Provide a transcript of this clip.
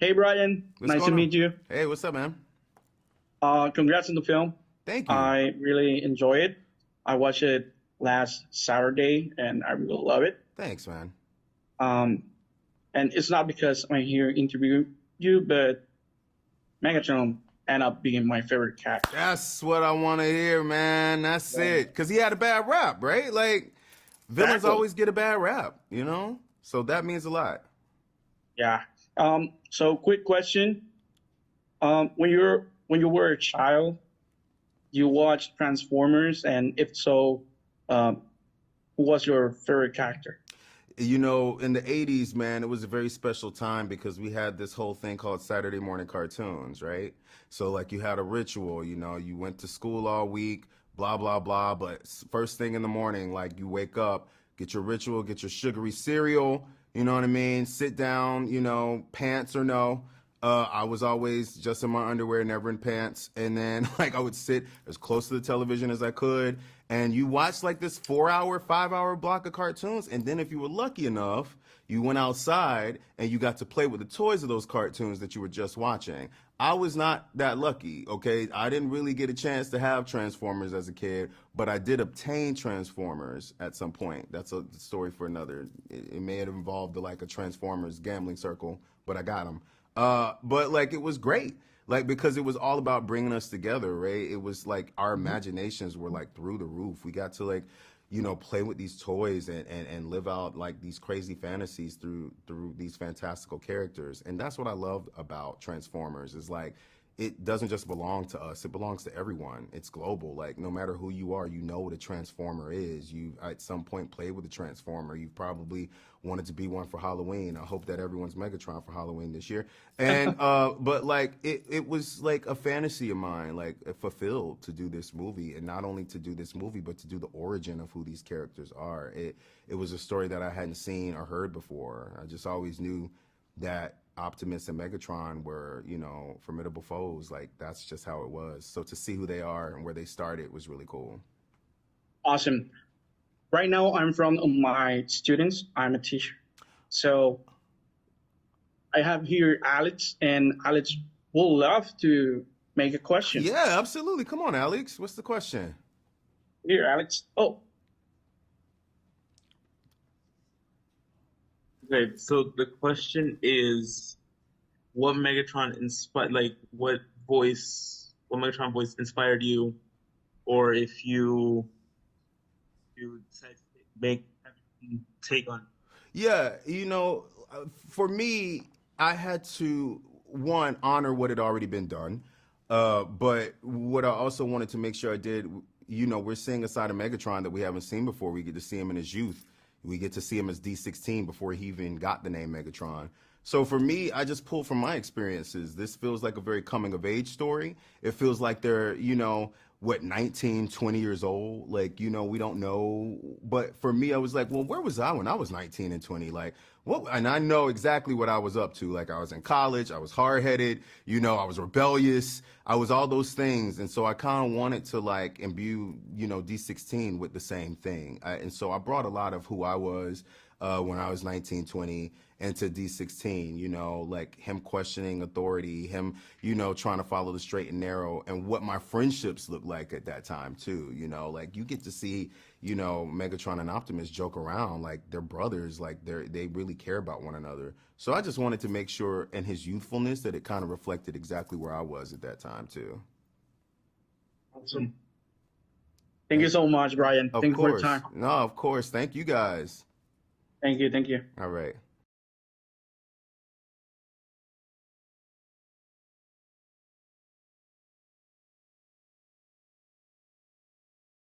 Hey Brian, What's nice to going on? meet you. Hey, what's up, man? Congrats on the film. Thank you. I really enjoy it. I watched it last Saturday and I really love it. Thanks, man. Um, and it's not because I'm here interview you, but Megatron ended up being my favorite character. That's what I want to hear, man. That's it. Because he had a bad rap, right? Like, villains Exactly. always get a bad rap, you know? So that means a lot. Yeah. So quick question. When you were a child, you watched Transformers, and if so, who was your favorite character? You know, in the 80s, man, it was a very special time because we had this whole thing called Saturday morning cartoons, right? So, like, you had a ritual, you know, you went to school all week, blah, blah, blah. But first thing in the morning, like, you wake up, get your ritual, get your sugary cereal, you know what I mean? Sit down, you know, pants or no. I was always just in my underwear, never in pants. And then, like, I would sit as close to the television as I could. And you watched like this 4 hour, 5 hour block of cartoons. And then, if you were lucky enough, you went outside and you got to play with the toys of those cartoons that you were just watching. I was not that lucky, okay? I didn't really get a chance to have Transformers as a kid, but I did obtain Transformers at some point. That's a story for another. It may have involved like a Transformers gambling circle, but I got them. But like it was great, like because it was all about bringing us together, right? It was like our imaginations were like through the roof. We got to like, you know, play with these toys and live out like these crazy fantasies through these fantastical characters. And that's what I love about Transformers is like it doesn't just belong to us, it belongs to everyone. It's global. Like no matter who you are, you know what a Transformer is. You at some point played with a Transformer. You've probably wanted to be one for Halloween. I hope that everyone's Megatron for Halloween this year. And but like it was like a fantasy of mine, like fulfilled to do this movie, and not only to do this movie, but to do the origin of who these characters are. It was a story that I hadn't seen or heard before. I just always knew that Optimus and Megatron were, you know, formidable foes. Like that's just how it was. So to see who they are and where they started was really cool. Awesome. Right now, I'm from my students. I'm a teacher. So I have here Alex, and Alex would love to make a question. Yeah, absolutely. Come on, Alex. What's the question? Here, Alex. Oh, Okay, so the question is, what Megatron inspired, like what Megatron voice inspired you, or if you decided to make take on. Yeah, you know, for me, I had to one honor what had already been done, but what I also wanted to make sure I did, you know, we're seeing a side of Megatron that we haven't seen before. We get to see him in his youth. We get to see him as D-16 before he even got the name Megatron. So for me, I just pulled from my experiences. This feels like a very coming of age story. It feels like they're, you know, what, 19, 20 years old. Like, you know, we don't know. But for me, I was like, well, where was I when I was 19 and 20? Like, what? And I know exactly what I was up to. Like, I was in college. I was hard-headed. You know, I was rebellious. I was all those things. And so I kind of wanted to, like, imbue, you know, D-16 with the same thing. And so I brought a lot of who I was when I was 19, 20 into D-16, you know, like him questioning authority, him, you know, trying to follow the straight and narrow, and what my friendships looked like at that time too, you know, like you get to see, you know, Megatron and Optimus joke around like they're brothers, like they really care about one another. So I just wanted to make sure in his youthfulness that it kind of reflected exactly where I was at that time too. awesome. Thank you Thank, so much, Brian. of Thank you for your course. time. No, of course. Thank you guys. Thank you. Thank you. All right.